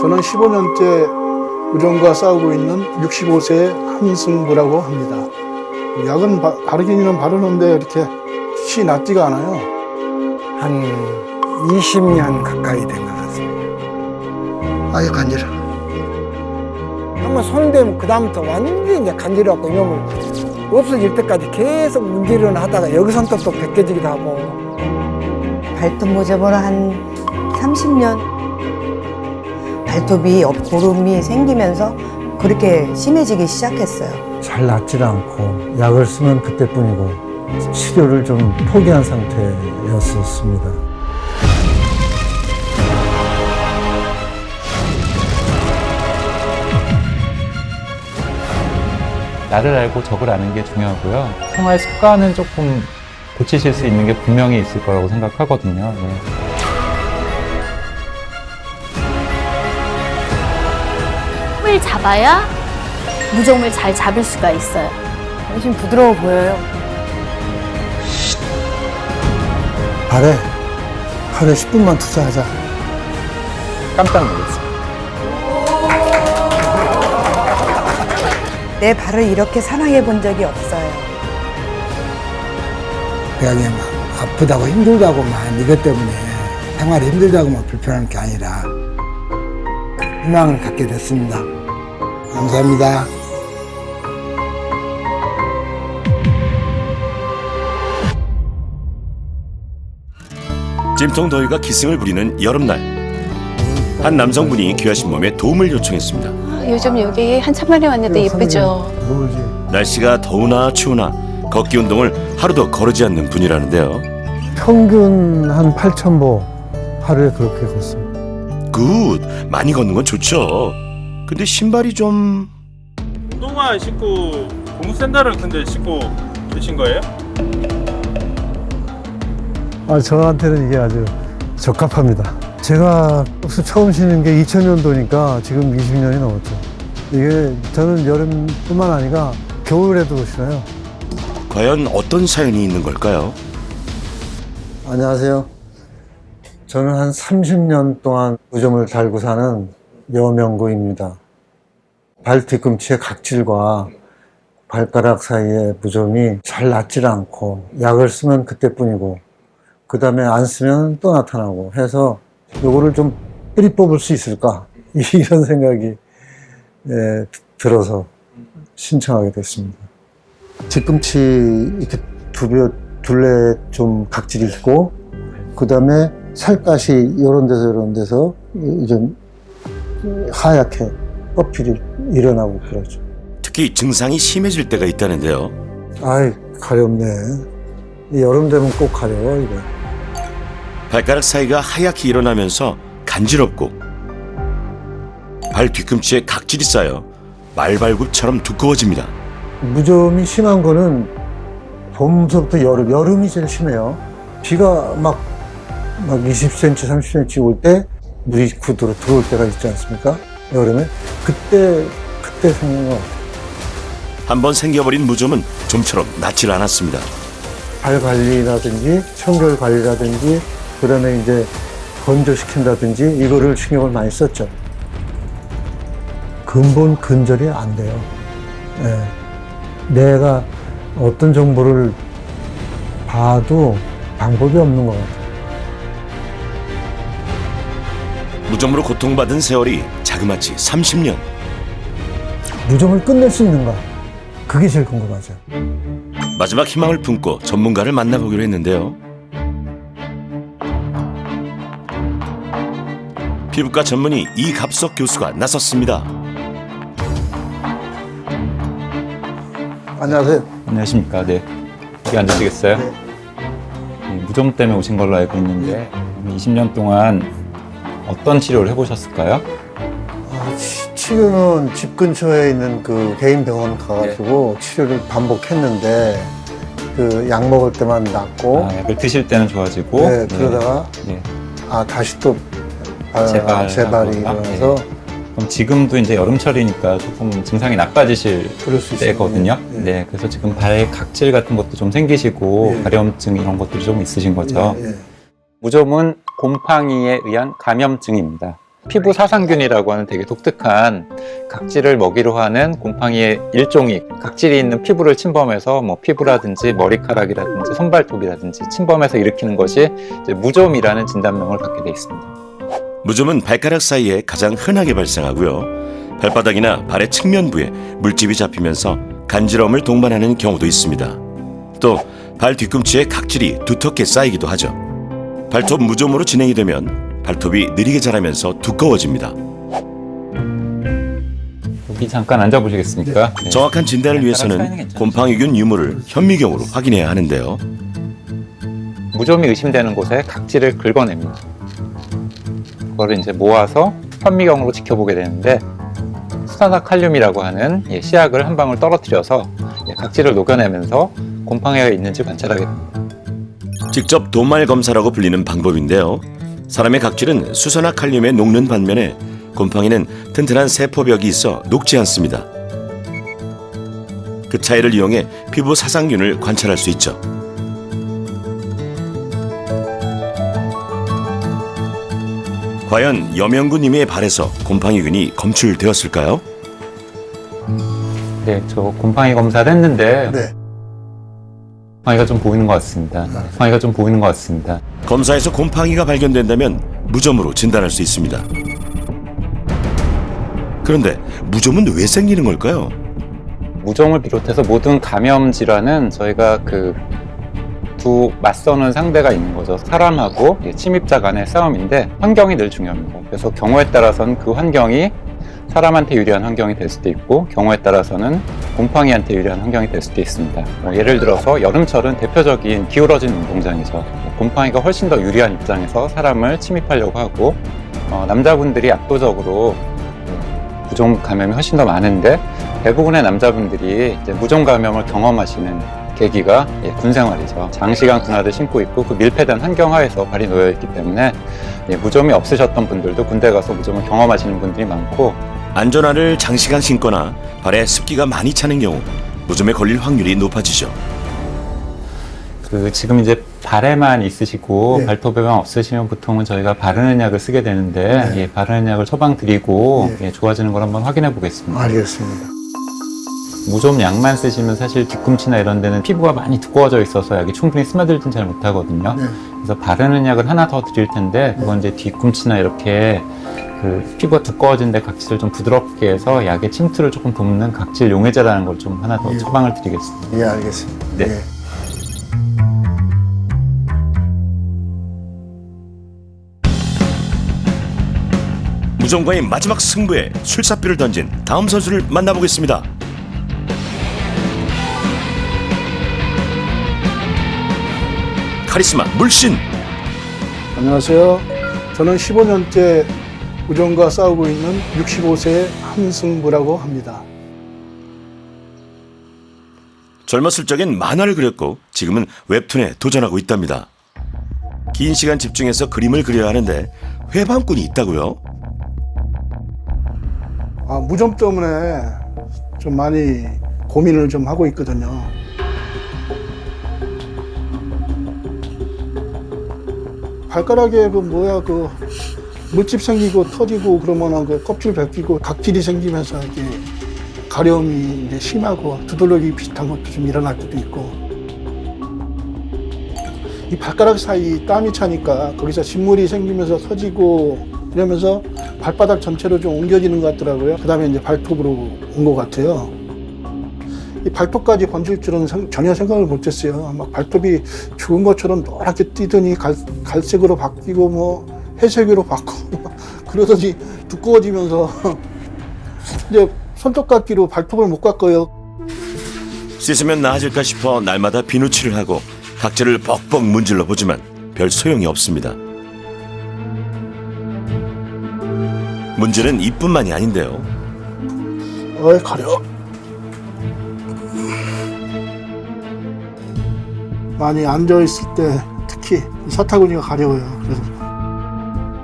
저는 15년째 무좀과 싸우고 있는 65세의 한승부라고 합니다. 약은 바르기는 바르는데 이렇게 시 낫지가 않아요. 한 20년 가까이 된 것 같습니다. 아예 간지러. 한번 손 대면 그다음부터 완전히 이제 간지러워갖고 이놈을 없어질 때까지 계속 문지르는 하다가 여기선 또 벗겨지기도 하고. 발톱 모저보로 한 30년 발톱이 고름이 생기면서 그렇게 심해지기 시작했어요. 잘 낫질 않고 약을 쓰면 그때뿐이고 치료를 좀 포기한 상태였었습니다. 나를 알고 적을 아는 게 중요하고요. 생활 습관은 조금 고치실 수 있는 게 분명히 있을 거라고 생각하거든요. 네. 을 잡아야 무좀을 잘 잡을 수가 있어요. 훨씬 부드러워 보여요. 발에 하루에 10분만 투자하자. 깜짝 놀랐어요. 내 발을 이렇게 사랑해 본 적이 없어요. 그냥 막 아프다고 힘들다고만 이것 때문에 생활이 힘들다고만 불편한 게 아니라 희망을 갖게 됐습니다. 감사합니다. 찜통 더위가 기승을 부리는 여름날, 한 남성분이 귀하신 몸에 도움을 요청했습니다. 요즘 여기 한참 만에 왔는데 예쁘죠? 놀지. 날씨가 더우나 추우나 걷기 운동을 하루도 거르지 않는 분이라는데요. 평균 한 8,000보 하루에 그렇게 걷습니다. 굿! 많이 걷는 건 좋죠. 근데 신발이 좀... 운동화 신고 고무 샌들을 근데 신고 계신 거예요? 저한테는 이게 아주 적합합니다. 제가 버스 처음 신은 게 2000년도니까 지금 20년이 넘었죠. 이게 저는 여름뿐만 아니라 겨울에도 신어요. 과연 어떤 사연이 있는 걸까요? 안녕하세요. 저는 한 30년 동안 무좀을 달고 사는 여명구입니다. 발 뒤꿈치의 각질과 발가락 사이의 무좀이 잘 낫질 않고 약을 쓰면 그때뿐이고 그 다음에 안 쓰면 또 나타나고 해서 요거를 좀 뿌리 뽑을 수 있을까 이런 생각이 들어서 신청하게 됐습니다. 뒤꿈치 이렇게 둘레 좀 각질이 있고 그 다음에 살갗이 이런 데서 좀 하얗게 껍질이 일어나고 그러죠. 특히 증상이 심해질 때가 있다는데요. 아이 가렵네. 여름 되면 꼭 가려워 이거. 발가락 사이가 하얗게 일어나면서 간지럽고 발 뒤꿈치에 각질이 쌓여 말발굽처럼 두꺼워집니다. 무좀이 심한 거는 봄부터 여름이 제일 심해요. 비가 막 20cm, 30cm 올 때 물이 구두로 들어올 때가 있지 않습니까? 여름에 그때 생긴 것 같아요. 한번 생겨버린 무좀은 좀처럼 낫질 않았습니다. 발 관리라든지 청결 관리라든지 그다음에 이제 건조시킨다든지 이거를 신경을 많이 썼죠. 근본 근절이 안 돼요. 내가 어떤 정보를 봐도 방법이 없는 것 같아요. 무좀으로 고통받은 세월이 자그마치 30년. 무좀을 끝낼 수 있는가? 그게 제일 궁금하죠. 마지막 희망을 품고 전문가를 만나보기로 했는데요. 피부과 전문의 이갑석 교수가 나섰습니다. 안녕하세요. 안녕하십니까. 네. 여기 앉으시겠어요? 네. 무좀 때문에 오신 걸로 알고 있는데 20년 동안 어떤 치료를 해보셨을까요? 치료는 집 근처에 있는 그 개인 병원 가가지고 치료를 반복했는데 그 약 먹을 때만 낫고 약을 드실 때는 좋아지고 그러다가 네. 다시 또 재발이 일어나서 그럼 지금도 이제 여름철이니까 조금 증상이 나빠지실 그럴 수 때거든요. 있어요. 네, 그래서 지금 발 각질 같은 것도 좀 생기시고 가려움증 이런 것들이 좀 있으신 거죠. 무좀은 곰팡이에 의한 감염증입니다. 피부 사상균이라고 하는 되게 독특한 각질을 먹이로 하는 곰팡이의 일종이 각질이 있는 피부를 침범해서 뭐 피부라든지 머리카락이라든지 손발톱이라든지 침범해서 일으키는 것이 이제 무좀이라는 진단명을 받게 돼 있습니다. 무좀은 발가락 사이에 가장 흔하게 발생하고요. 발바닥이나 발의 측면부에 물집이 잡히면서 간지러움을 동반하는 경우도 있습니다. 또 발 뒤꿈치에 각질이 두텁게 쌓이기도 하죠. 발톱 무좀으로 진행이 되면 발톱이 느리게 자라면서 두꺼워집니다. 여기 잠깐 앉아보시겠습니까? 네. 정확한 진단을 위해서는 곰팡이균 유무를 현미경으로 확인해야 하는데요. 무좀이 의심되는 곳에 각질을 긁어냅니다. 그거를 이제 모아서 현미경으로 지켜보게 되는데 수산화칼륨이라고 하는 시약을 한 방울 떨어뜨려서 각질을 녹여내면서 곰팡이가 있는지 관찰하게 됩니다. 직접 도말 검사라고 불리는 방법인데요. 사람의 각질은 수산화칼륨에 녹는 반면에 곰팡이는 튼튼한 세포벽이 있어 녹지 않습니다. 그 차이를 이용해 피부 사상균을 관찰할 수 있죠. 과연 여명구님의 발에서 곰팡이균이 검출되었을까요? 네, 저 곰팡이 검사를 했는데 네. 곰팡이가 좀 보이는 것 같습니다. 곰팡이가 좀 보이는 것 같습니다. 검사에서 곰팡이가 발견된다면 무좀으로 진단할 수 있습니다. 그런데 무좀은 왜 생기는 걸까요? 무좀을 비롯해서 모든 감염 질환은 저희가 두 맞서는 상대가 있는 거죠. 사람하고 침입자 간의 싸움인데 환경이 늘 중요합니다. 그래서 경우에 따라서는 그 환경이 사람한테 유리한 환경이 될 수도 있고 경우에 따라서는 곰팡이한테 유리한 환경이 될 수도 있습니다. 예를 들어서 여름철은 대표적인 기울어진 운동장이죠. 곰팡이가 훨씬 더 유리한 입장에서 사람을 침입하려고 하고 남자분들이 압도적으로 무좀 감염이 훨씬 더 많은데 대부분의 남자분들이 이제 무좀 감염을 경험하시는 계기가 군 생활이죠. 장시간 군화를 신고 있고 그 밀폐된 환경 하에서 발이 놓여 있기 때문에 무좀이 없으셨던 분들도 군대 가서 무좀을 경험하시는 분들이 많고 안전화를 장시간 신거나 발에 습기가 많이 차는 경우 무좀에 걸릴 확률이 높아지죠. 지금 이제 발에만 있으시고 네. 발톱에만 없으시면 보통은 저희가 바르는 약을 쓰게 되는데 네. 바르는 약을 처방 드리고 네. 좋아지는 걸 한번 확인해 보겠습니다. 알겠습니다. 무좀 약만 쓰시면 사실 뒤꿈치나 이런 데는 피부가 많이 두꺼워져 있어서 약이 충분히 스며들진 잘 못하거든요. 네. 그래서 바르는 약을 하나 더 드릴 텐데 그건 이제 뒤꿈치나 이렇게 피부가 두꺼워진 데 각질을 좀 부드럽게 해서 약의 침투를 조금 돕는 각질 용해제라는 걸 좀 하나 더 예. 처방을 드리겠습니다. 예, 알겠습니다. 네. 예. 무좀과의 마지막 승부에 술사표를 던진 다음 선수를 만나보겠습니다. 카리스마 물씬. 안녕하세요. 저는 15년째 무좀과 싸우고 있는 65세의 한승부라고 합니다. 젊었을 적엔 만화를 그렸고 지금은 웹툰에 도전하고 있답니다. 긴 시간 집중해서 그림을 그려야 하는데 회방꾼이 있다고요? 무좀 때문에 좀 많이 고민을 좀 하고 있거든요. 발가락에 물집 생기고 터지고 그러면 껍질 벗기고 각질이 생기면서 이게 가려움이 이제 심하고 두들러기 비슷한 것도 좀 일어날 때도 있고 이 발가락 사이 땀이 차니까 거기서 진물이 생기면서 터지고 이러면서 발바닥 전체로 좀 옮겨지는 것 같더라고요. 그 다음에 이제 발톱으로 온 것 같아요. 이 발톱까지 번질 줄은 전혀 생각을 못했어요. 막 발톱이 죽은 것처럼 노랗게 뛰더니 갈색으로 바뀌고 뭐 회색으로 바뀌고 그러더니 두꺼워지면서 이제 손톱깎이로 발톱을 못 깎아요. 씻으면 나아질까 싶어 날마다 비누칠을 하고 각질을 벅벅 문질러 보지만 별 소용이 없습니다. 문제는 이뿐만이 아닌데요. 어이 가려. 많이 앉아있을 때 특히 사타구니가 가려워요. 그래서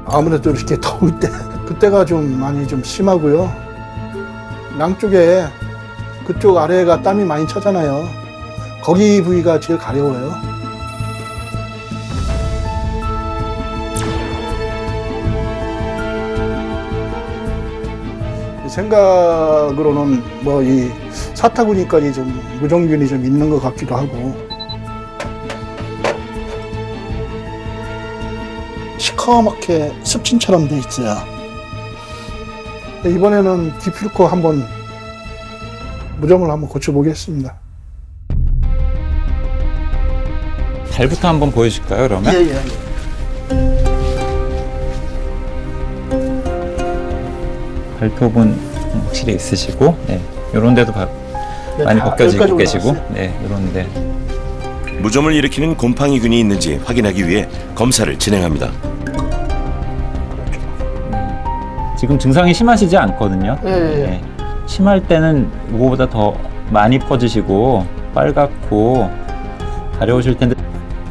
아무래도 이렇게 더울 때 그때가 좀 많이 좀 심하고요. 양쪽에 그쪽 아래가 땀이 많이 차잖아요. 거기 부위가 제일 가려워요. 생각으로는 뭐 이 사타구니까지 좀 무좀균이 좀 있는 것 같기도 하고 시커멓게 습진처럼 돼 있어요. 이번에는 디플코 한번 무좀을 한번 고쳐보겠습니다. 발부터 한번 보여줄까요, 그러면? 예. 발톱은 확실히 있으시고, 네, 요런 데도 많이 다 벗겨지고 여기까지 계시고, 올라왔어요. 네, 요런데. 무좀을 일으키는 곰팡이균이 있는지 확인하기 위해 검사를 진행합니다. 지금 증상이 심하시지 않거든요. 예. 네, 심할 때는 이거보다 더 많이 퍼지시고 빨갛고 가려우실 텐데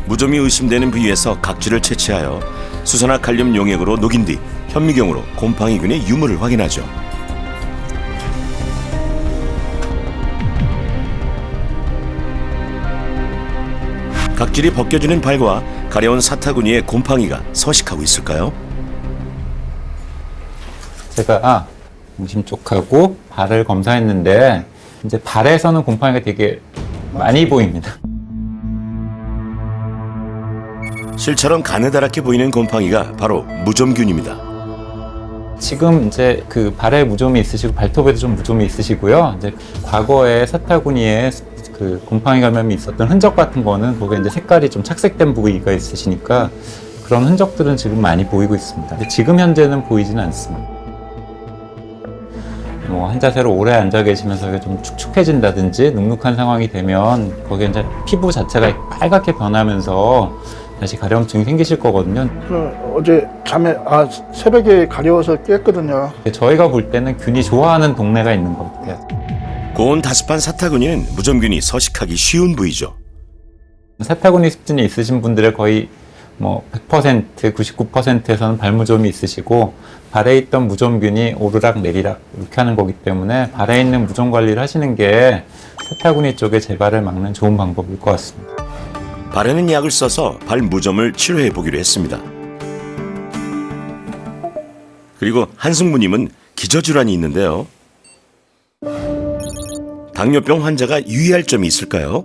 무좀이 의심되는 부위에서 각질을 채취하여 수소나 칼륨 용액으로 녹인 뒤 현미경으로 곰팡이균의 유무를 확인하죠. 각질이 벗겨지는 발과 가려운 사타구니에 곰팡이가 서식하고 있을까요? 제가 중심 쪽하고 발을 검사했는데 이제 발에서는 곰팡이가 되게 많이 보입니다. 실처럼 가느다랗게 보이는 곰팡이가 바로 무좀균입니다. 지금 이제 그 발에 무좀이 있으시고 발톱에도 좀 무좀이 있으시고요. 이제 과거에 사타구니에 그 곰팡이 감염이 있었던 흔적 같은 거는 거기에 이제 색깔이 좀 착색된 부위가 있으시니까 그런 흔적들은 지금 많이 보이고 있습니다. 근데 지금 현재는 보이지는 않습니다. 뭐 한 자세로 오래 앉아 계시면서 이게 좀 축축해진다든지 눅눅한 상황이 되면 거기에 이제 피부 자체가 빨갛게 변하면서 다시 가려움증이 생기실 거거든요. 어제 새벽에 가려워서 깼거든요. 저희가 볼 때는 균이 좋아하는 동네가 있는 것 같아요. 고온 다습한 사타구니는 무좀균이 서식하기 쉬운 부위죠. 사타구니 습진이 있으신 분들의 거의 뭐 100%, 99%에서는 발무좀이 있으시고 발에 있던 무좀균이 오르락 내리락 이렇게 하는 거기 때문에 발에 있는 무좀 관리를 하시는 게 사타구니 쪽의 재발을 막는 좋은 방법일 것 같습니다. 발에는 약을 써서 발 무좀을 치료해 보기로 했습니다. 그리고 한승무님은 기저질환이 있는데요. 당뇨병 환자가 유의할 점이 있을까요?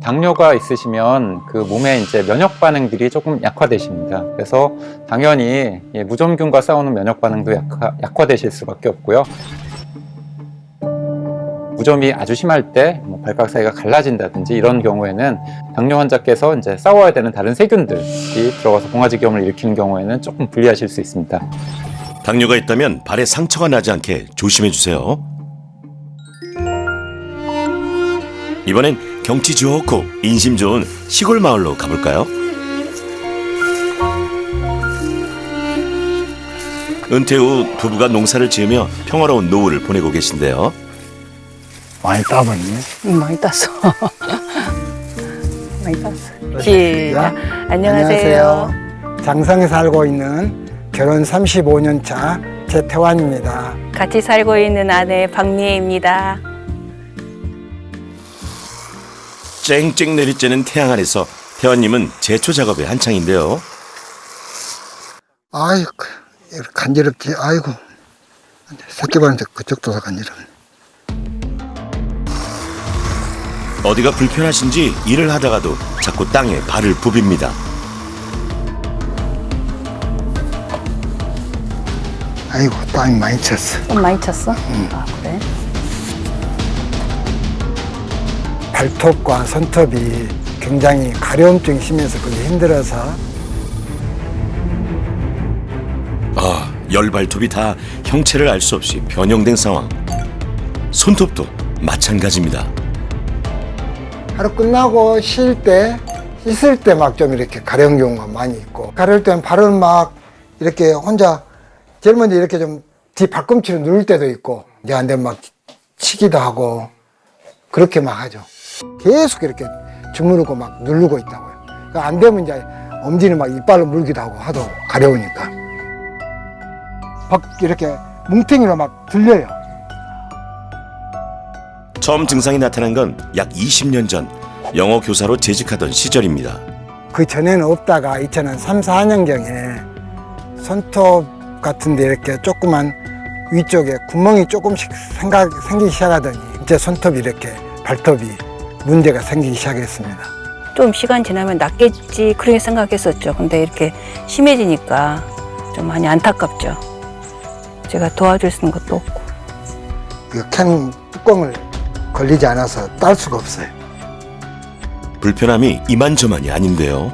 당뇨가 있으시면 그 몸의 이제 면역 반응들이 조금 약화되십니다. 그래서 당연히 무좀균과 싸우는 면역 반응도 약화되실 수밖에 없고요. 무좀이 아주 심할 때 뭐 발가락 사이가 갈라진다든지 이런 경우에는 당뇨 환자께서 이제 싸워야 되는 다른 세균들이 들어가서 봉화지겸을 일으키는 경우에는 조금 불리하실 수 있습니다. 당뇨가 있다면 발에 상처가 나지 않게 조심해 주세요. 이번엔 경치 좋고 인심 좋은 시골 마을로 가볼까요? 은퇴 후 부부가 농사를 지으며 평화로운 노후를 보내고 계신데요. 많이 따봤네. 많이 땄어. 많이 땄어. 시작. 안녕하세요. 장성에 살고 있는 결혼 35년 차 최태환입니다. 같이 살고 있는 아내 박미애입니다. 쨍쨍 내리쬐는 태양 아래서 태환님은 제초 작업에 한창인데요. 아이고, 간지럽지. 아이고, 새끼발인데 그쪽도 다 간지럽네. 어디가 불편하신지 일을 하다가도 자꾸 땅에 발을 부빕니다. 아이고, 땀이 많이 찼어. 좀 많이 찼어? 아, 그래? 발톱과 손톱이 굉장히 가려움증이 심해서 그게 힘들어서 열발톱이 다 형체를 알 수 없이 변형된 상황. 손톱도 마찬가지입니다. 하루 끝나고 쉴 때, 씻을 때 막 좀 이렇게 가려운 경우가 많이 있고, 가려울 때는 발은 막 이렇게 혼자 젊은이 이렇게 좀 뒤 발꿈치로 누를 때도 있고, 이제 안 되면 막 치기도 하고, 그렇게 막 하죠. 계속 이렇게 주무르고 막 누르고 있다고요. 그러니까 안 되면 이제 엄지는 막 이빨로 물기도 하고 하도 가려우니까. 막 이렇게 뭉탱이로 막 들려요. 처음 증상이 나타난 건 약 20년 전 영어 교사로 재직하던 시절입니다. 그 전에는 없다가 2003, 4년경에 손톱 같은데 이렇게 조그만 위쪽에 구멍이 조금씩 생기기 시작하더니 이제 손톱이 이렇게 발톱이 문제가 생기기 시작했습니다. 좀 시간 지나면 낫겠지 그렇게 생각했었죠. 근데 이렇게 심해지니까 좀 많이 안타깝죠. 제가 도와줄 수 있는 것도 없고. 그 캔 뚜껑을 걸리지 않아서 딸 수가 없어요. 불편함이 이만저만이 아닌데요.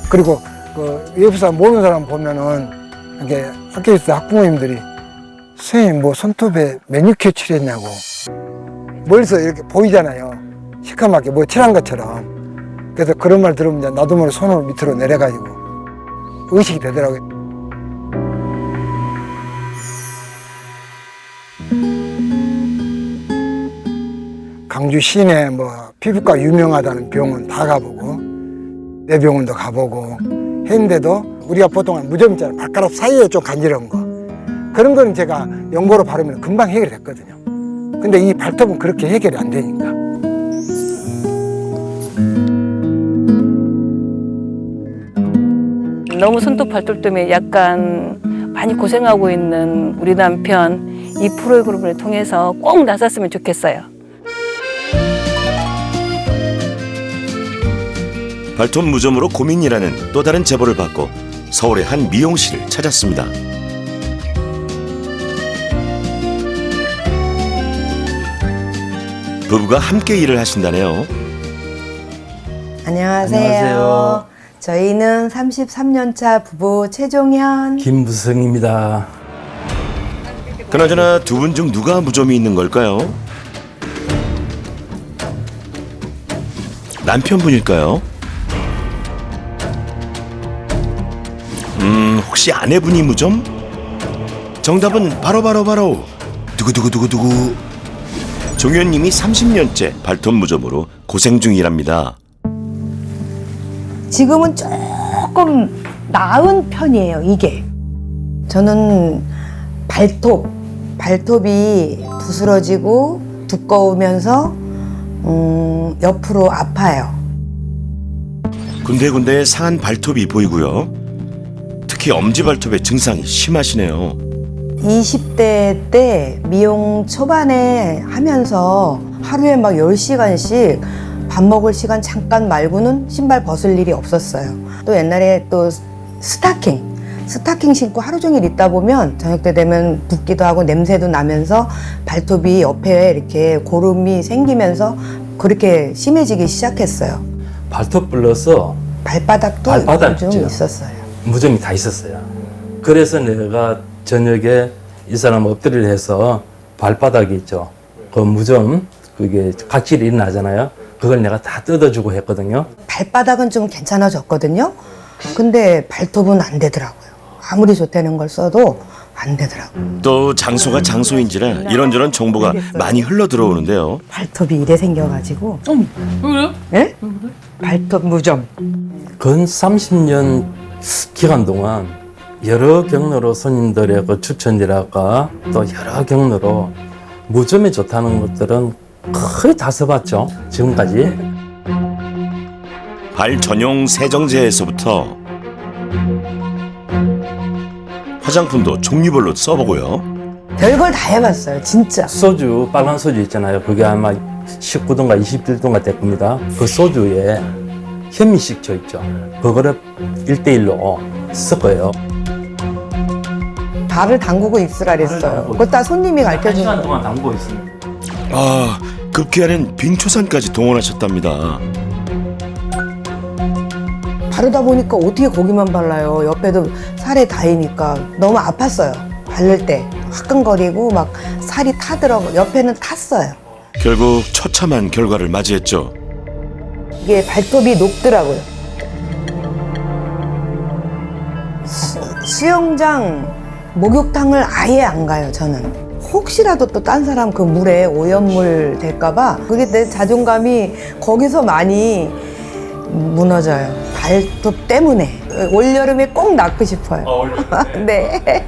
그리고 그 외부 사람 모르는 사람 보면은 이게 학교에서 학부모님들이 선생님 뭐 손톱에 매니큐어 칠했냐고 멀리서 이렇게 보이잖아요. 시커멓게 뭐 칠한 것처럼. 그래서 그런 말 들으면 이제 나도 모르게 손을 밑으로 내려가지고 의식이 되더라고요. 강주 시내 뭐 피부과 유명하다는 병원 다 가보고 내 병원도 가보고 했는데도 우리가 보통 무좀 있잖아요. 발가락 사이에 좀 간지러운 거 그런 거는 제가 연고로 바르면 금방 해결이 됐거든요. 근데 이 발톱은 그렇게 해결이 안 되니까. 너무 손톱 발톱 때문에 약간 많이 고생하고 있는 우리 남편 이 프로그램을 통해서 꼭 나섰으면 좋겠어요. 발톱 무좀으로 고민이라는 또 다른 제보를 받고 서울의 한 미용실을 찾았습니다. 부부가 함께 일을 하신다네요. 안녕하세요. 저희는 33년 차 부부 최종현. 김무성입니다. 그나저나 두 분 중 누가 무좀이 있는 걸까요? 남편분일까요? 혹시 아내분이 무좀? 정답은 바로 두구두구두구두구. 종현님이 30년째 발톱 무좀으로 고생 중이랍니다. 지금은 조금 나은 편이에요, 이게. 저는 발톱이 부스러지고 두꺼우면서 옆으로 아파요. 군데군데 상한 발톱이 보이고요. 특히 엄지발톱의 증상이 심하시네요. 20대 때 미용 초반에 하면서 하루에 막 10시간씩 밥 먹을 시간 잠깐 말고는 신발 벗을 일이 없었어요. 또 옛날에 또 스타킹 신고 하루 종일 있다 보면 저녁 때 되면 붓기도 하고 냄새도 나면서 발톱이 옆에 이렇게 고름이 생기면서 그렇게 심해지기 시작했어요. 발톱 불러서 발바닥도 좀 있죠. 있었어요. 무좀이 다 있었어요. 그래서 내가 저녁에 이 사람 엎드리를 해서 발바닥이 있죠. 그 무좀 그게 각질이 나잖아요. 그걸 내가 다 뜯어주고 했거든요. 발바닥은 좀 괜찮아졌거든요. 근데 발톱은 안 되더라고요. 아무리 좋다는 걸 써도 안 되더라고요. 또 장소가 장소인지라 이런저런 정보가 많이 흘러 들어오는데요. 발톱이 이래 생겨가지고. 그래요? 예? 발톱 무좀. 근 30년 기간 동안 여러 경로로 손님들의 그 추천이랄까 또 여러 경로로 무좀에 좋다는 것들은 거의 다 써봤죠. 지금까지. 발 전용 세정제에서부터 화장품도 종류별로 써보고요. 별걸 다 해봤어요, 진짜. 소주, 빨간 소주 있잖아요. 그게 아마 19도인가 21도인가 될 겁니다. 그 소주에 현미식초 있죠. 그거를 1대1로 섞어요. 발을 담그고 있으라 그랬어요. 그거 다 손님이 가르쳐준 시간 거예요. 동안 담그고 있습니다. 아, 급기야는 빙초산까지 동원하셨답니다. 바르다 보니까 어떻게 거기만 발라요. 옆에도 살에 닿으니까 너무 아팠어요. 바를 때 화끈거리고 막 살이 타더라고. 옆에는 탔어요. 결국 처참한 결과를 맞이했죠. 이게 발톱이 녹더라고요. 수영장, 목욕탕을 아예 안 가요, 저는. 혹시라도 또 딴 사람 그 물에 오염물 될까봐 그게 내 자존감이 거기서 많이 무너져요. 발톱 때문에. 올여름에 꼭 낫고 싶어요. 네.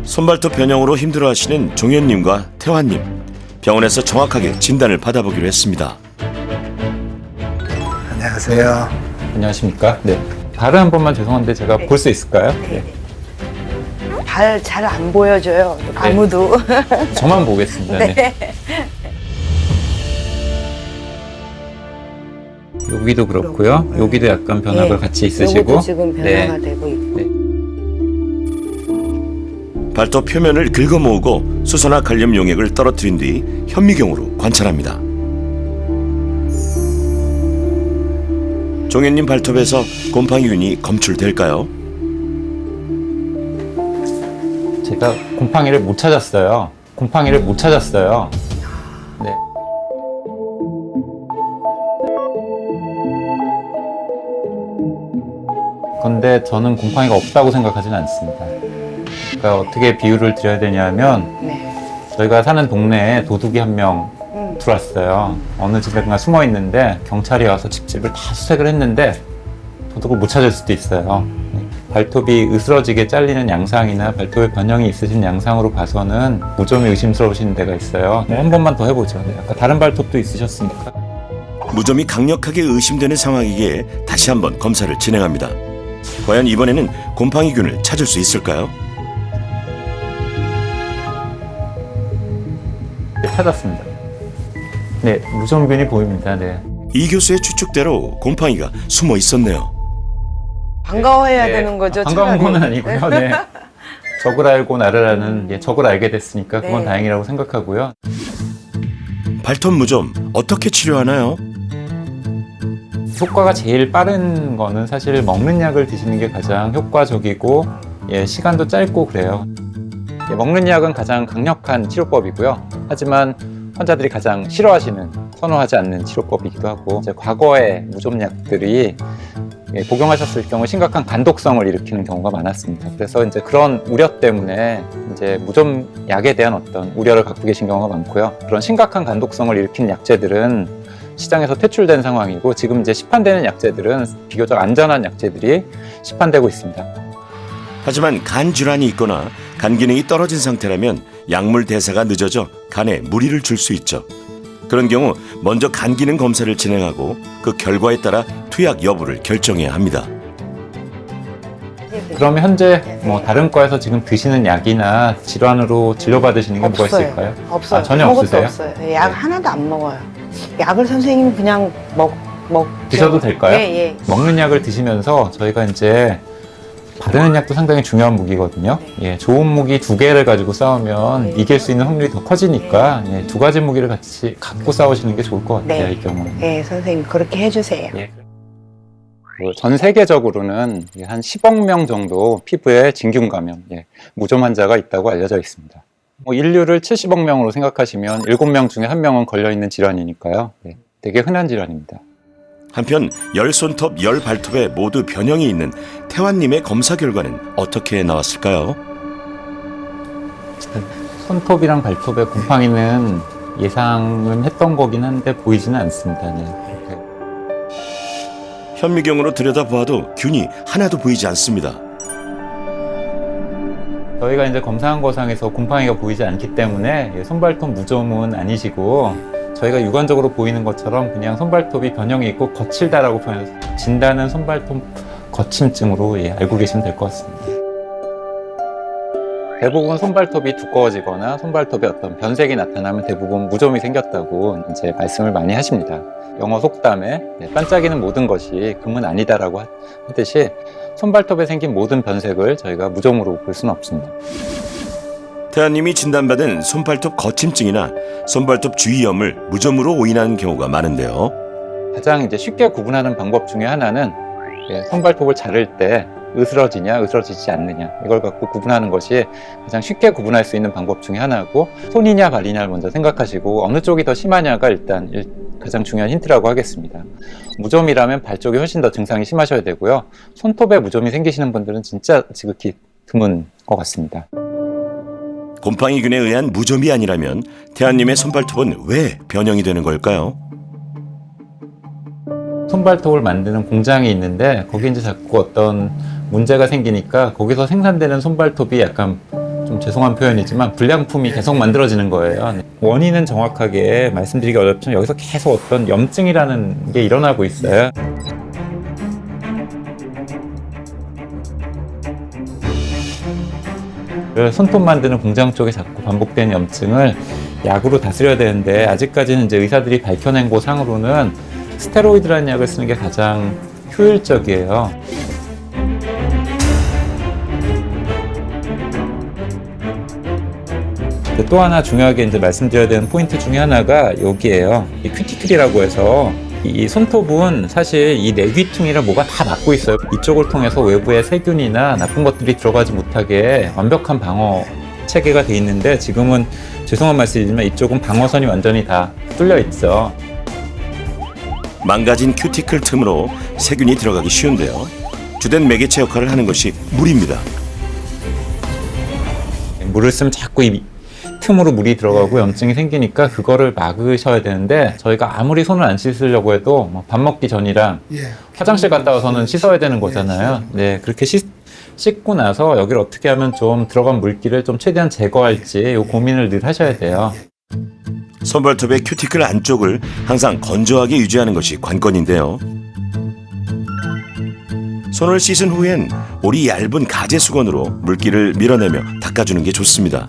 손발톱 변형으로 힘들어하시는 종현님과 태환님, 병원에서 정확하게 진단을 받아보기로 했습니다. 안녕하세요. 안녕하십니까? 네. 발을 한 번만 죄송한데 제가 볼 수 있을까요? 네. 발 잘 안 보여줘요. 아무도. 저만 보겠습니다. 네. 여기도 그렇고요. 그렇고, 여기도 약간 변화가 네. 같이 있으시고. 요것도 지금 변화가 네. 되고 있고. 발톱 표면을 긁어 모으고 수소나 칼륨 용액을 떨어뜨린 뒤 현미경으로 관찰합니다. 종현님 발톱에서 곰팡이균이 검출될까요? 제가 곰팡이를 못 찾았어요. 곰팡이를 못 찾았어요. 네. 그런데 저는 곰팡이가 없다고 생각하지는 않습니다. 그러니까 어떻게 비유를 드려야 되냐면 네. 저희가 사는 동네에 도둑이 한 명 들어왔어요. 어느 집에가 숨어 있는데 경찰이 와서 집집을 다 수색을 했는데 도둑을 못 찾을 수도 있어요. 발톱이 으스러지게 잘리는 양상이나 발톱에 변형이 있으신 양상으로 봐서는 무좀이 의심스러우신 데가 있어요. 한 번만 더 해보죠. 아까 다른 발톱도 있으셨으니까. 무좀이 강력하게 의심되는 상황이기에 다시 한번 검사를 진행합니다. 과연 이번에는 곰팡이균을 찾을 수 있을까요? 네, 찾았습니다. 네, 무좀균이 보입니다. 네. 이 교수의 추측대로 곰팡이가 숨어 있었네요. 반가워해야 네. 되는 거죠. 반가운 차라리. 건 아니고요. 네. 적을 알고 나를 아는 적을 알게 됐으니까 그건 네. 다행이라고 생각하고요. 발톱 무좀 어떻게 치료하나요? 효과가 제일 빠른 거는 사실 먹는 약을 드시는 게 가장 효과적이고 시간도 짧고 그래요. 먹는 약은 가장 강력한 치료법이고요. 하지만 환자들이 가장 싫어하시는, 선호하지 않는 치료법이기도 하고 이제 과거의 무좀약들이 복용하셨을 경우 심각한 간독성을 일으키는 경우가 많았습니다. 그래서 이제 그런 우려 때문에 이제 무좀약에 대한 어떤 우려를 갖고 계신 경우가 많고요. 그런 심각한 간독성을 일으키는 약제들은 시장에서 퇴출된 상황이고 지금 이제 시판되는 약제들은 비교적 안전한 약제들이 시판되고 있습니다. 하지만 간 질환이 있거나 간 기능이 떨어진 상태라면 약물 대사가 늦어져 간에 무리를 줄 수 있죠. 그런 경우 먼저 간 기능 검사를 진행하고 그 결과에 따라 투약 여부를 결정해야 합니다. 그러면 현재 뭐 다른 과에서 지금 드시는 약이나 질환으로 진료받으시는 게 뭐가 없어요. 있을까요? 없어요. 아, 전혀 아무것도 없으세요? 없어요. 약 하나도 안 먹어요. 약을 선생님이 그냥 먹죠. 드셔도 될까요? 예, 예. 먹는 약을 드시면서 저희가 이제 바르는 약도 상당히 중요한 무기거든요. 예, 좋은 무기 두 개를 가지고 싸우면 이길 수 있는 확률이 더 커지니까 두 가지 무기를 같이 갖고 싸우시는 게 좋을 것 같아요. 네. 이 경우는. 예, 선생님 그렇게 해주세요. 예. 전 세계적으로는 한 10억 명 정도 피부에 진균 감염, 무좀 환자가 있다고 알려져 있습니다. 인류를 70억 명으로 생각하시면 7명 중에 1명은 걸려있는 질환이니까요. 되게 흔한 질환입니다. 한편 열 손톱, 열 발톱에 모두 변형이 있는 태환님의 검사 결과는 어떻게 나왔을까요? 손톱이랑 발톱에 곰팡이는 예상은 했던 거긴 한데 보이지는 않습니다. 네. 현미경으로 들여다보아도 균이 하나도 보이지 않습니다. 저희가 이제 검사한 거상에서 곰팡이가 보이지 않기 때문에 손발톱 무좀은 아니시고 저희가 육안적으로 보이는 것처럼 그냥 손발톱이 변형이 있고 거칠다라고 표현해서 진단은 손발톱 거침증으로 알고 계시면 될 것 같습니다. 대부분 손발톱이 두꺼워지거나 손발톱에 어떤 변색이 나타나면 대부분 무좀이 생겼다고 이제 말씀을 많이 하십니다. 영어 속담에 반짝이는 모든 것이 금은 아니다라고 하듯이 손발톱에 생긴 모든 변색을 저희가 무좀으로 볼 수는 없습니다. 태환님이 진단받은 손발톱 거침증이나 손발톱 주위염을 무좀으로 오인하는 경우가 많은데요. 가장 이제 쉽게 구분하는 방법 중에 하나는 손발톱을 자를 때 으스러지냐 으스러지지 않느냐 이걸 갖고 구분하는 것이 가장 쉽게 구분할 수 있는 방법 중에 하나고 손이냐 발이냐를 먼저 생각하시고 어느 쪽이 더 심하냐가 일단 가장 중요한 힌트라고 하겠습니다. 무좀이라면 발 쪽이 훨씬 더 증상이 심하셔야 되고요. 손톱에 무좀이 생기시는 분들은 진짜 지극히 드문 것 같습니다. 곰팡이균에 의한 무좀이 아니라면 태환님의 손발톱은 왜 변형이 되는 걸까요? 손발톱을 만드는 공장이 있는데 거기 이제 자꾸 어떤 문제가 생기니까 거기서 생산되는 손발톱이 약간 좀 죄송한 표현이지만 불량품이 계속 만들어지는 거예요. 원인은 정확하게 말씀드리기 어렵지만 여기서 계속 어떤 염증이라는 게 일어나고 있어요. 손톱 만드는 공장 쪽에 자꾸 반복되는 염증을 약으로 다스려야 되는데 아직까지는 이제 의사들이 밝혀낸 거 상으로는 스테로이드라는 약을 쓰는 게 가장 효율적이에요. 또 하나 중요하게 이제 말씀드려야 되는 포인트 중에 하나가 여기에요. 이 큐티클이라고 해서 이 손톱은 사실 이 내귀퉁이랑 뭐가 다 막고 있어요. 이쪽을 통해서 외부의 세균이나 나쁜 것들이 들어가지 못하게 완벽한 방어 체계가 돼 있는데 지금은 죄송한 말씀이지만 이쪽은 방어선이 완전히 다 뚫려 있죠. 망가진 큐티클 틈으로 세균이 들어가기 쉬운데요. 주된 매개체 역할을 하는 것이 물입니다. 물을 쓰면 자꾸 이 틈으로 물이 들어가고 염증이 생기니까 그거를 막으셔야 되는데 저희가 아무리 손을 안 씻으려고 해도 뭐밥 먹기 전이랑 화장실 갔다 와서는 씻어야 되는 거잖아요. 네, 그렇게 씻고 나서 여기를 어떻게 하면 좀 들어간 물기를 좀 최대한 제거할지 이 고민을 늘 하셔야 돼요. 손발톱의 큐티클 안쪽을 항상 건조하게 유지하는 것이 관건인데요. 손을 씻은 후엔 올이 얇은 가재 수건으로 물기를 밀어내며 닦아주는 게 좋습니다.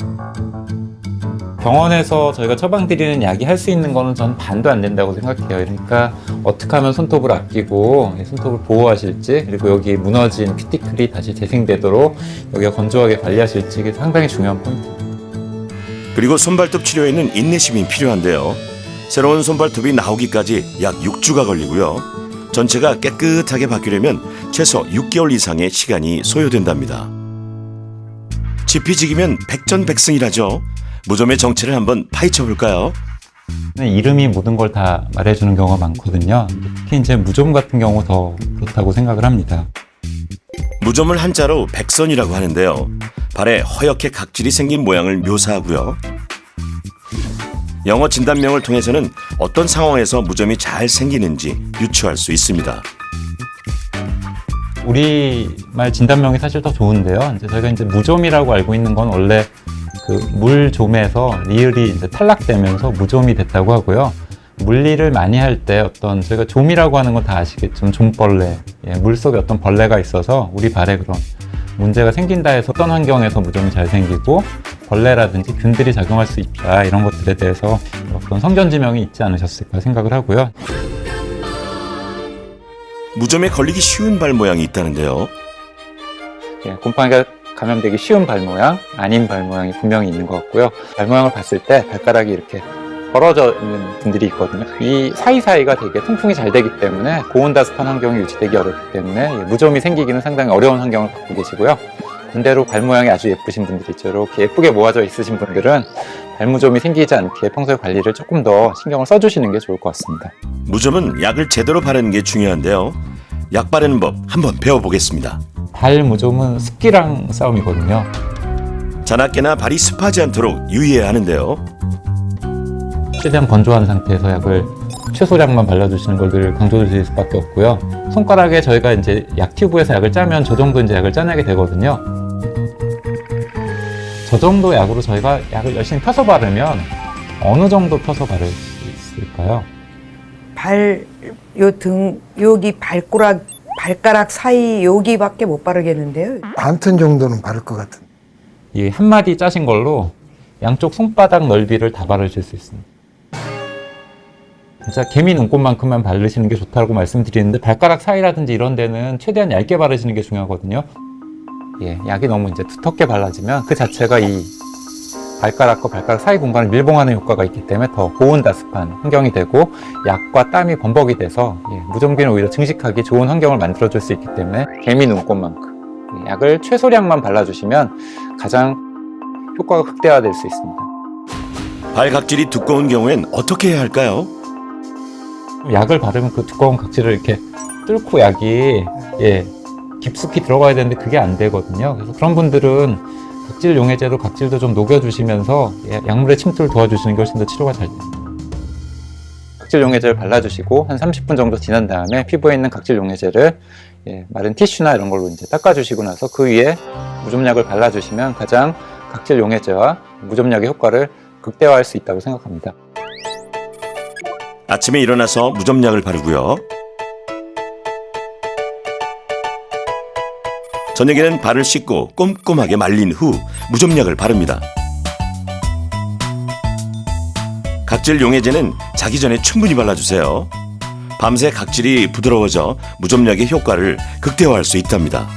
병원에서 저희가 처방드리는 약이 할 수 있는 거는 전 반도 안 된다고 생각해요. 그러니까 어떻게 하면 손톱을 아끼고 손톱을 보호하실지, 그리고 여기 무너진 큐티클이 다시 재생되도록 여기가 건조하게 관리하실지, 이게 상당히 중요한 포인트입니다. 그리고 손발톱 치료에는 인내심이 필요한데요. 새로운 손발톱이 나오기까지 약 6주가 걸리고요. 전체가 깨끗하게 바뀌려면 최소 6개월 이상의 시간이 소요된답니다. 지피지기면 백전백승이라죠. 무좀의 정체를 한번 파헤쳐 볼까요? 이름이 모든 걸 다 말해주는 경우가 많거든요. 특히 이제 무좀 같은 경우 더 그렇다고 생각을 합니다. 무좀을 한자로 백선이라고 하는데요. 발에 허옇게 각질이 생긴 모양을 묘사하고요. 영어 진단명을 통해서는 어떤 상황에서 무좀이 잘 생기는지 유추할 수 있습니다. 우리말 진단명이 사실 더 좋은데요. 이제 저희가 이제 무좀이라고 알고 있는 건 원래 그 물좀에서 리을이 이제 탈락되면서 무좀이 됐다고 하고요. 물리를 많이 할 때 어떤 저희가 좀이라고 하는 건 다 아시겠지만 좀벌레, 물 속에 어떤 벌레가 있어서 우리 발에 그런 문제가 생긴다 해서 어떤 환경에서 무좀이 잘 생기고 벌레라든지 균들이 작용할 수 있다, 이런 것들에 대해서 어떤 성견지명이 있지 않으셨을까 생각을 하고요. 무좀에 걸리기 쉬운 발 모양이 있다는데요. 곰팡이가 감염되기 쉬운 발 모양, 아닌 발 모양이 분명히 있는 것 같고요. 발 모양을 봤을 때 발가락이 이렇게 벌어져 있는 분들이 있거든요. 이 사이사이가 되게 통풍이 잘 되기 때문에 고온다습한 환경이 유지되기 어렵기 때문에 무좀이 생기기는 상당히 어려운 환경을 갖고 계시고요. 반대로 발 모양이 아주 예쁘신 분들이 있죠. 이렇게 예쁘게 모아져 있으신 분들은 발무좀이 생기지 않게 평소에 관리를 조금 더 신경을 써주시는 게 좋을 것 같습니다. 무좀은 약을 제대로 바르는 게 중요한데요. 약 바르는 법 한번 배워보겠습니다. 발 무좀은 습기랑 싸움이거든요. 자나깨나 발이 습하지 않도록 유의해야 하는데요. 최대한 건조한 상태에서 약을 최소량만 발라주시는 걸 늘 강조드릴 수밖에 없고요. 손가락에 저희가 이제 약 튜브에서 약을 짜면 저 정도 이제 약을 짜내게 되거든요. 저 정도 약으로 저희가 약을 열심히 펴서 바르면 어느 정도 펴서 바를 수 있을까요? 요 등, 여기 발가락 사이 여기밖에 못 바르겠는데요. 반튼 정도는 바를 것 같은. 이 한 마디 짜신 걸로 양쪽 손바닥 넓이를 다 바르실 수 있습니다. 진짜 개미 눈곱만큼만 바르시는 게 좋다고 말씀드리는데 발가락 사이라든지 이런 데는 최대한 얇게 바르시는 게 중요하거든요. 약이 너무 이제 두텁게 발라지면 그 자체가 이 발가락과 발가락 사이 공간을 밀봉하는 효과가 있기 때문에 더 고온다습한 환경이 되고 약과 땀이 범벅이 돼서 무좀기는 오히려 증식하기 좋은 환경을 만들어줄 수 있기 때문에 개미 눈곱만큼 약을 최소량만 발라주시면 가장 효과가 극대화될 수 있습니다. 발 각질이 두꺼운 경우엔 어떻게 해야 할까요? 약을 바르면 그 두꺼운 각질을 이렇게 뚫고 약이 깊숙이 들어가야 되는데 그게 안 되거든요. 그래서 그런 분들은 각질 용해제로 각질도 좀 녹여주시면서 약물의 침투를 도와주시는 게 훨씬 더 치료가 잘 됩니다. 각질 용해제를 발라주시고 한 30분 정도 지난 다음에 피부에 있는 각질 용해제를 마른 티슈나 이런 걸로 이제 닦아주시고 나서 그 위에 무좀약을 발라주시면 가장 각질 용해제와 무좀약의 효과를 극대화할 수 있다고 생각합니다. 아침에 일어나서 무좀약을 바르고요. 저녁에는 발을 씻고 꼼꼼하게 말린 후 무좀약을 바릅니다. 각질 용해제는 자기 전에 충분히 발라주세요. 밤새 각질이 부드러워져 무좀약의 효과를 극대화할 수 있답니다.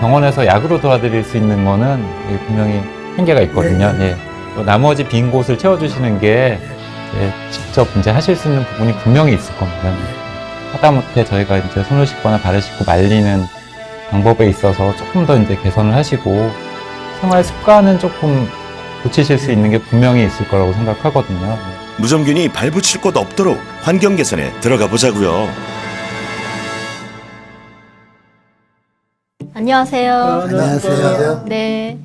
병원에서 약으로 도와드릴 수 있는 거는 분명히 한계가 있거든요. 예. 나머지 빈 곳을 채워주시는 게 직접 이제 하실 수 있는 부분이 분명히 있을 겁니다. 하다못해 저희가 이제 손을 씻거나 발을 씻고 말리는 방법에 있어서 조금 더 이제 개선을 하시고 생활 습관은 조금 고치실 수 있는 게 분명히 있을 거라고 생각하거든요. 무좀균이 발붙일 곳 없도록 환경 개선에 들어가 보자고요. 안녕하세요. 안녕하세요. 네.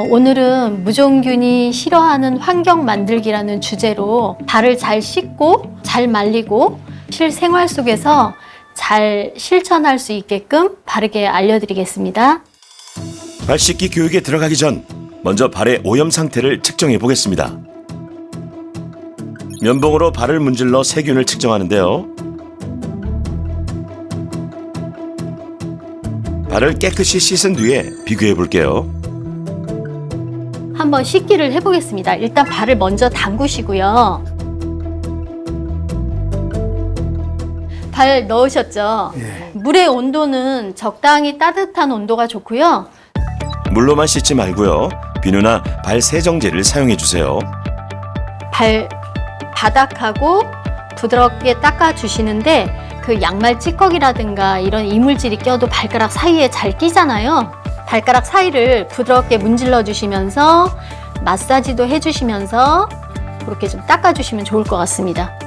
오늘은 무좀균이 싫어하는 환경 만들기라는 주제로 발을 잘 씻고 잘 말리고 실생활 속에서 잘 실천할 수 있게끔 바르게 알려드리겠습니다. 발 씻기 교육에 들어가기 전 먼저 발의 오염 상태를 측정해 보겠습니다. 면봉으로 발을 문질러 세균을 측정하는데요. 발을 깨끗이 씻은 뒤에 비교해 볼게요. 한번 씻기를 해보겠습니다. 일단 발을 먼저 담그시고요. 발 넣으셨죠? 물의 온도는 적당히 따뜻한 온도가 좋고요. 물로만 씻지 말고요. 비누나 발 세정제를 사용해 주세요. 발 바닥하고 부드럽게 닦아주시는데 그 양말 찌꺼기라든가 이런 이물질이 껴도 발가락 사이에 잘 끼잖아요. 발가락 사이를 부드럽게 문질러 주시면서 마사지도 해주시면서 그렇게 좀 닦아주시면 좋을 것 같습니다.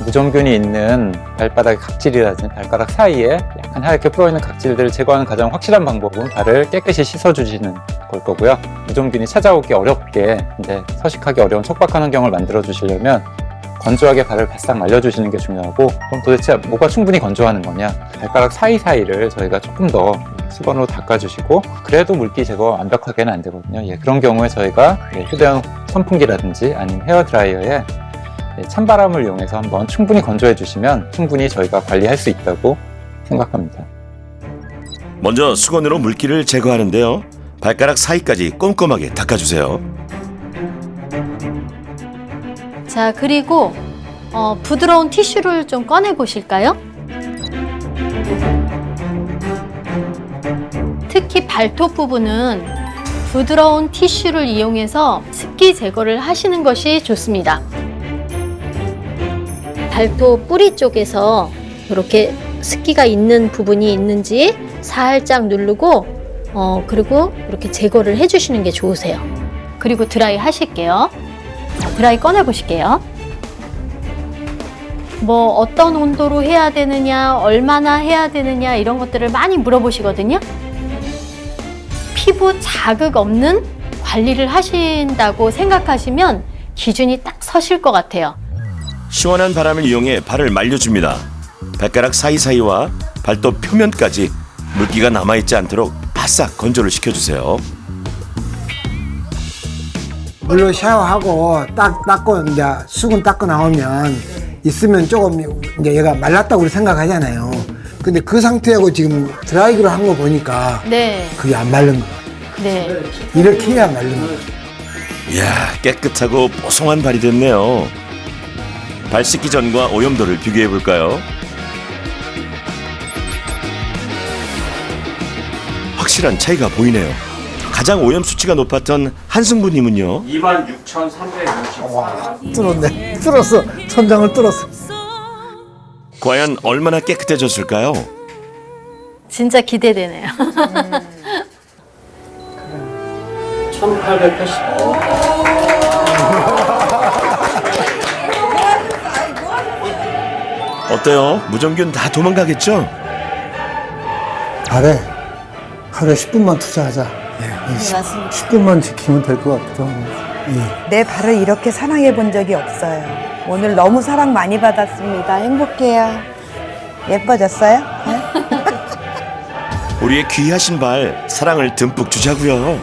무좀균이 있는 발바닥의 각질이라든지 발가락 사이에 약간 하얗게 풀어있는 각질들을 제거하는 가장 확실한 방법은 발을 깨끗이 씻어주시는 걸 거고요. 무좀균이 찾아오기 어렵게 이제 서식하기 어려운 촉박한 환경을 만들어 주시려면 건조하게 발을 바싹 말려주시는 게 중요하고, 그럼 도대체 뭐가 충분히 건조하는 거냐? 발가락 사이사이를 저희가 조금 더 수건으로 닦아주시고, 그래도 물기 제거 완벽하게는 안 되거든요. 그런 경우에 저희가 휴대용 선풍기라든지 아니면 헤어드라이어에 찬바람을 이용해서 한번 충분히 건조해 주시면 충분히 저희가 관리할 수 있다고 생각합니다. 먼저 수건으로 물기를 제거하는데요. 발가락 사이까지 꼼꼼하게 닦아주세요. 자, 그리고 부드러운 티슈를 좀 꺼내 보실까요? 특히 발톱 부분은 부드러운 티슈를 이용해서 습기 제거를 하시는 것이 좋습니다. 발톱 뿌리 쪽에서 이렇게 습기가 있는 부분이 있는지 살짝 누르고 그리고 이렇게 제거를 해주시는 게 좋으세요. 그리고 드라이 하실게요. 자, 드라이 꺼내 보실게요. 뭐 어떤 온도로 해야 되느냐, 얼마나 해야 되느냐 이런 것들을 많이 물어보시거든요. 피부 자극 없는 관리를 하신다고 생각하시면 기준이 딱 서실 것 같아요. 시원한 바람을 이용해 발을 말려줍니다. 발가락 사이사이와 발톱 표면까지 물기가 남아있지 않도록 바싹 건조를 시켜주세요. 물로 샤워하고 딱 닦고 이제 수건 닦고 나오면 있으면 조금 이제 얘가 말랐다고 우리 생각하잖아요. 근데 그 상태하고 지금 드라이기로 한 거 보니까 네, 그게 안 마른 거. 네. 이렇게 해야 마른 거. 이야, 깨끗하고 뽀송한 발이 됐네요. 발 씻기 전과 오염도를 비교해 볼까요? 확실한 차이가 보이네요. 가장 오염 수치가 높았던 한승부님은요. 26,360. 뚫었네. 뚫었어. 천장을 뚫었어. 과연 얼마나 깨끗해졌을까요? 진짜 기대되네요. 1,880. 어때요? 무좀균 다 도망가겠죠? 발에 하루에 10분만 투자하자. 맞습니다. 10분만 지키면 될 것 같기도 하고. 내 발을 이렇게 사랑해 본 적이 없어요. 오늘 너무 사랑 많이 받았습니다. 행복해요. 예뻐졌어요? 네? 우리의 귀하신 발 사랑을 듬뿍 주자고요.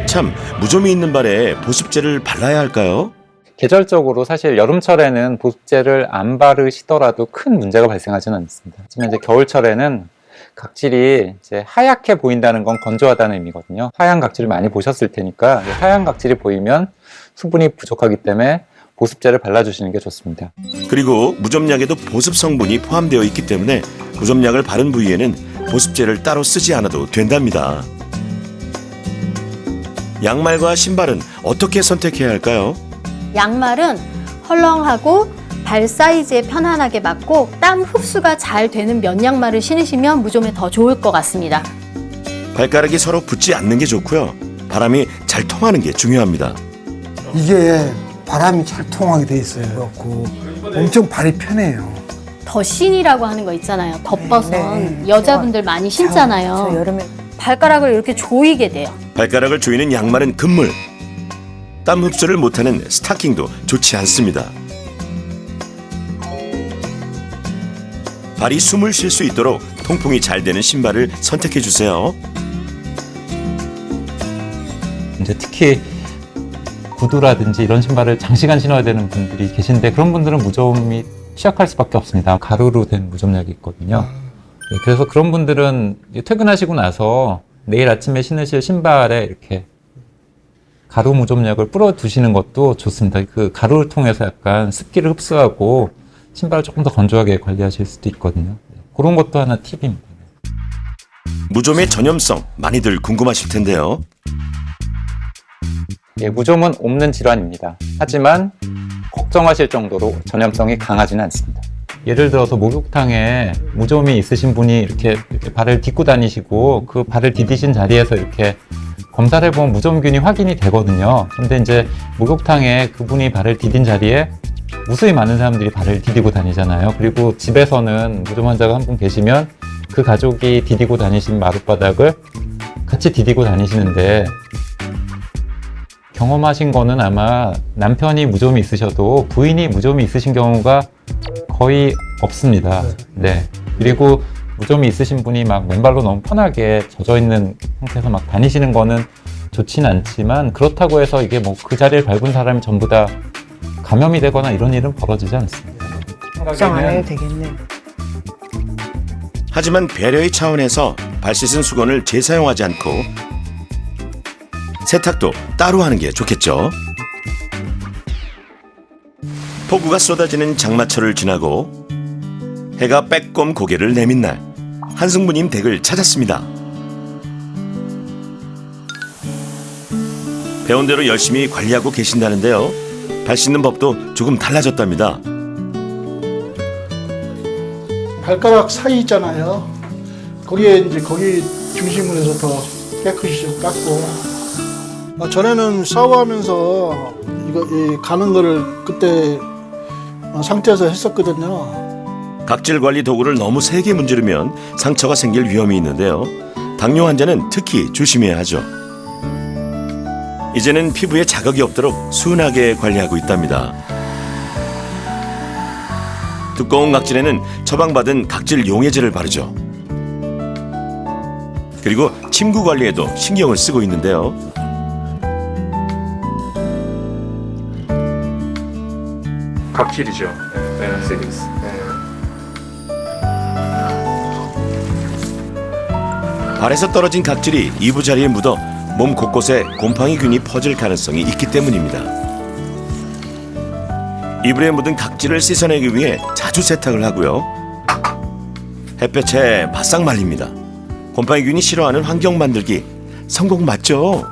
참, 무좀이 있는 발에 보습제를 발라야 할까요? 계절적으로 사실 여름철에는 보습제를 안 바르시더라도 큰 문제가 발생하지는 않습니다. 하지만 이제 겨울철에는 각질이 이제 하얗게 보인다는 건 건조하다는 의미거든요. 하얀 각질을 많이 보셨을 테니까 하얀 각질이 보이면 수분이 부족하기 때문에 보습제를 발라주시는 게 좋습니다. 그리고 무좀약에도 보습 성분이 포함되어 있기 때문에 무좀약을 바른 부위에는 보습제를 따로 쓰지 않아도 된답니다. 양말과 신발은 어떻게 선택해야 할까요? 양말은 헐렁하고 발 사이즈에 편안하게 맞고 땀 흡수가 잘 되는 면 양말을 신으시면 무좀에 더 좋을 것 같습니다. 발가락이 서로 붙지 않는 게 좋고요. 바람이 잘 통하는 게 중요합니다. 이게 바람이 잘 통하게 돼 있어요. 그렇고 엄청 발이 편해요. 더신이라고 하는 거 있잖아요. 덧버선. 네. 여자분들 많이 신잖아요. 저 여름에 발가락을 이렇게 조이게 돼요. 발가락을 조이는 양말은 금물. 땀 흡수를 못하는 스타킹도 좋지 않습니다. 발이 숨을 쉴 수 있도록 통풍이 잘 되는 신발을 선택해 주세요. 이제 특히 구두라든지 이런 신발을 장시간 신어야 되는 분들이 계신데 그런 분들은 무좀이 취약할 수밖에 없습니다. 가루로 된 무좀약이 있거든요. 네, 그래서 그런 분들은 퇴근하시고 나서 내일 아침에 신으실 신발에 이렇게 가루 무좀약을 뿌려 두시는 것도 좋습니다. 그 가루를 통해서 약간 습기를 흡수하고 신발을 조금 더 건조하게 관리하실 수도 있거든요. 그런 것도 하나 팁입니다. 무좀의 전염성 많이들 궁금하실 텐데요. 예, 무좀은 옮는 질환입니다. 하지만 걱정하실 정도로 전염성이 강하지는 않습니다. 예를 들어서 목욕탕에 무좀이 있으신 분이 이렇게 발을 딛고 다니시고 그 발을 디디신 자리에서 이렇게 검사를 해보면 무좀균이 확인이 되거든요. 근데 이제 목욕탕에 그분이 발을 디딘 자리에 무수히 많은 사람들이 발을 디디고 다니잖아요. 그리고 집에서는 무좀 환자가 한 분 계시면 그 가족이 디디고 다니신 마룻바닥을 같이 디디고 다니시는데 경험하신 거는 아마 남편이 무좀이 있으셔도 부인이 무좀이 있으신 경우가 거의 없습니다. 네. 그리고 무좀이 있으신 분이 막 맨발로 너무 편하게 젖어 있는 상태에서 막 다니시는 거는 좋진 않지만 그렇다고 해서 이게 뭐 그 자리를 밟은 사람이 전부 다 감염이 되거나 이런 일은 벌어지지 않습니다. 걱정 안 해도 되겠네. 하지만 배려의 차원에서 발 씻은 수건을 재사용하지 않고 세탁도 따로 하는 게 좋겠죠. 폭우가 쏟아지는 장마철을 지나고 해가 빼꼼 고개를 내민 날 한승부님 댁을 찾았습니다. 배운 대로 열심히 관리하고 계신다는데요. 발 씻는 법도 조금 달라졌답니다. 발가락 사이 있잖아요. 거기에 이제 거기 중심으로 해서 더 깨끗이 좀 닦고. 전에는 샤워하면서 이거 가는 거를 그때 상태에서 했었거든요. 각질 관리 도구를 너무 세게 문지르면 상처가 생길 위험이 있는데요. 당뇨 환자는 특히 조심해야 하죠. 이제는 피부에 자극이 없도록 순하게 관리하고 있답니다. 두꺼운 각질에는 처방받은 각질 용해제를 바르죠. 그리고 침구 관리에도 신경을 쓰고 있는데요. 각질이죠. 세리스. 발에서 떨어진 각질이 이부자리에 묻어 몸 곳곳에 곰팡이균이 퍼질 가능성이 있기 때문입니다. 이불에 묻은 각질을 씻어내기 위해 자주 세탁을 하고요. 햇볕에 바싹 말립니다. 곰팡이균이 싫어하는 환경 만들기 성공 맞죠?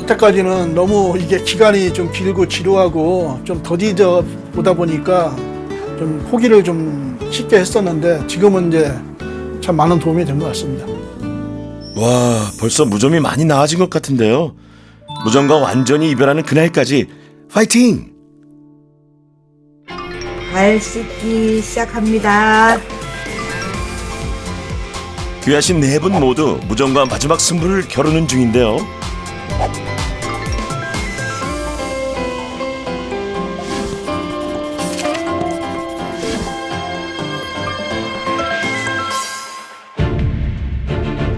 이때까지는 너무 이게 기간이 좀 길고 지루하고 좀 더디져 보다 보니까 좀 포기를 좀 쉽게 했었는데 지금은 이제 참 많은 도움이 된 것 같습니다. 와, 벌써 무좀이 많이 나아진 것 같은데요. 무좀과 완전히 이별하는 그날까지 파이팅! 발 씻기 시작합니다. 귀하신 네 분 모두 무좀과 마지막 승부를 겨루는 중인데요.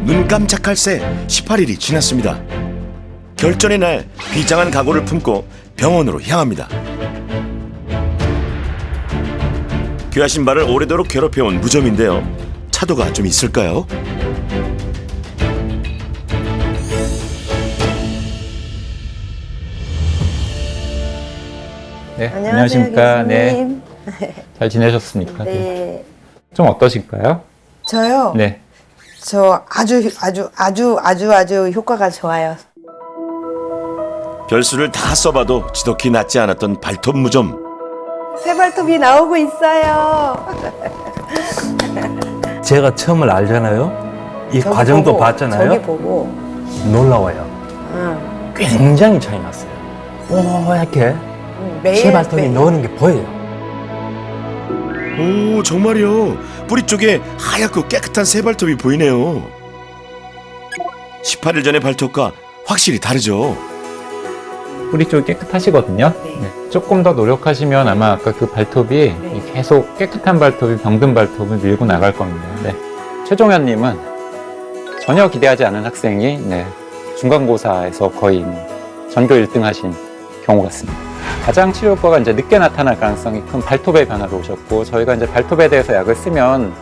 눈 깜짝할 새 18일이 지났습니다. 결전의 날 비장한 각오를 품고 병원으로 향합니다. 귀하신 발을 오래도록 괴롭혀온 무좀인데요. 차도가 좀 있을까요? 네, 안녕하세요, 안녕하십니까. 네, 교수님. 잘 지내셨습니까? 네. 좀 어떠실까요? 저요? 네. 저 아주 효과가 좋아요. 별수를 다 써봐도 지독히 낫지 않았던 발톱 무좀. 새 발톱이 나오고 있어요. 제가 처음을 알잖아요. 이 저기 과정도 보고, 봤잖아요. 저기 보고. 놀라워요. 응. 굉장히 차이 났어요. 이렇게 새 발톱이 매일. 노는 게 보여요. 오, 정말요. 뿌리 쪽에 하얗고 깨끗한 새 발톱이 보이네요. 18일 전의 발톱과 확실히 다르죠. 뿌리 쪽이 깨끗하시거든요. 네. 네. 조금 더 노력하시면 아마 아까 그 발톱이 계속 깨끗한 발톱이 병든 발톱을 밀고 나갈 겁니다. 네. 최종현님은 전혀 기대하지 않은 학생이 중간고사에서 거의 전교 1등 하신 경우 같습니다. 가장 치료 효과가 이제 늦게 나타날 가능성이 큰 발톱의 변화로 오셨고, 저희가 이제 발톱에 대해서 약을 쓰면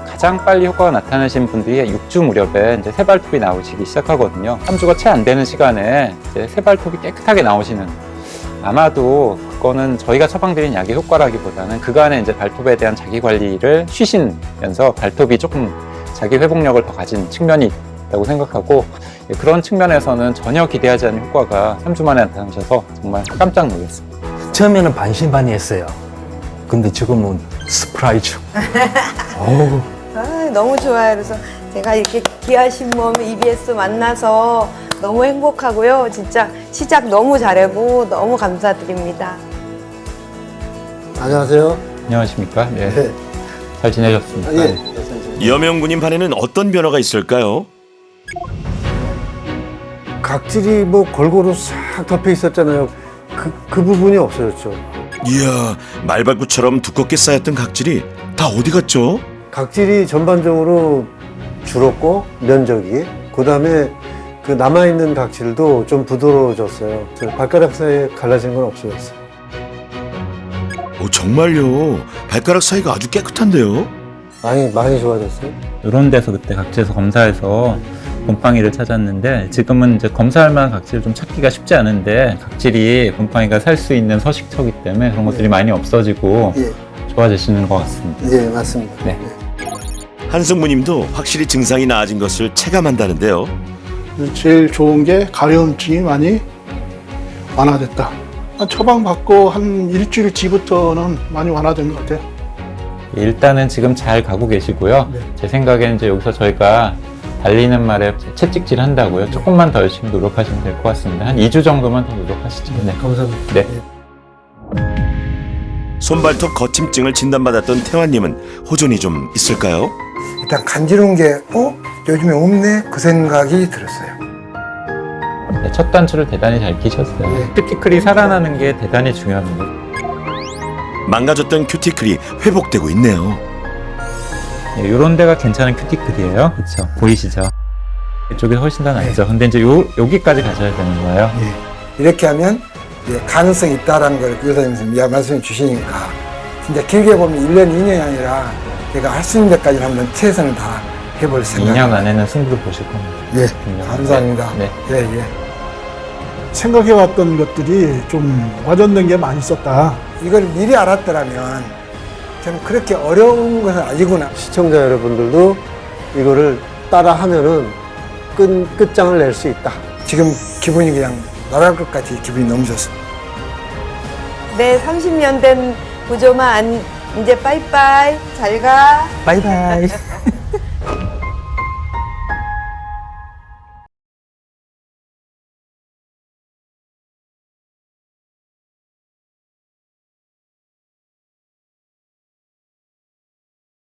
가장 빨리 효과가 나타나신 분들이 6주 무렵에 이제 새 발톱이 나오시기 시작하거든요. 3주가 채 안 되는 시간에 이제 새 발톱이 깨끗하게 나오시는, 아마도 그거는 저희가 처방드린 약의 효과라기보다는 그간의 이제 발톱에 대한 자기 관리를 쉬시면서 발톱이 조금 자기 회복력을 더 가진 측면이 있다고 생각하고, 그런 측면에서는 전혀 기대하지 않은 효과가 3주 만에 나타나셔서 정말 깜짝 놀랐습니다. 처음에는 반신반의했어요. 근데 지금은 스프라이즈. 어우. 아, 너무 좋아요. 그래서 제가 이렇게 귀하신 몸 EBS 만나서 너무 행복하고요. 진짜 시작 너무 잘하고 너무 감사드립니다. 안녕하세요. 안녕하십니까? 네. 네. 잘 지내셨습니까? 예. 여명군님 반에는 어떤 변화가 있을까요? 각질이 뭐 골고루 싹 덮여 있었잖아요. 그 부분이 없어졌죠. 이야, 말발굽처럼 두껍게 쌓였던 각질이 다 어디 갔죠? 각질이 전반적으로 줄었고 면적이, 그다음에 그 남아있는 각질도 좀 부드러워졌어요. 발가락 사이에 갈라진 건 없어졌어요. 오, 정말요. 발가락 사이가 아주 깨끗한데요. 많이 좋아졌어요. 이런 데서 그때 각질에서 검사해서 곰팡이를 찾았는데, 지금은 이제 검사할 만한 각질을 좀 찾기가 쉽지 않은데, 각질이 곰팡이가 살 수 있는 서식처기 때문에 그런 것들이 많이 없어지고 예. 좋아지시는 것 같습니다. 예, 맞습니다. 네. 한승무님도 확실히 증상이 나아진 것을 체감한다는데요. 제일 좋은 게 가려움증이 많이 완화됐다. 처방받고 한 일주일 뒤부터는 많이 완화된 것 같아요. 일단은 지금 잘 가고 계시고요. 제 생각에는 이제 여기서 저희가 달리는 말에 채찍질 한다고요. 조금만 더 열심히 노력하시면 될 것 같습니다. 한 2주 정도만 더 노력하시죠. 네. 감사합니다. 네. 손발톱 거침증을 진단받았던 태환님은 호전이 좀 있을까요? 일단 간지러운 게 요즘에 없네 그 생각이 들었어요. 네, 첫 단추를 대단히 잘 끼셨어요. 큐티클이 살아나는 게 대단히 중요합니다. 망가졌던 큐티클이 회복되고 있네요. 이런 데가 괜찮은 큐티클이에요. 그렇죠? 보이시죠? 이쪽이 훨씬 더 낫죠. 근데 이제 여기까지 가셔야 되는 거예요. 이렇게 하면 가능성이 있다라는 걸 의사님께서 말씀해 주시니까 진짜 길게 보면 1년, 2년이 아니라 제가 할 수 있는 데까지 한번 최선을 다 해볼 생각. 2년 안에는 승부를 보실 겁니다. 예, 2년. 감사합니다. 네. 예, 예. 생각해왔던 것들이 좀 와전된 게 많이 있었다. 이걸 미리 알았더라면 참 그렇게 어려운 것은 아니구나. 시청자 여러분들도 이거를 따라 하면은 끝장을 낼 수 있다. 지금 기분이 그냥 날아갈 것 같이 기분이 너무 좋습니다. 네, 30년 된 부조만 이제 빠이빠이. 잘 가. 바이바이.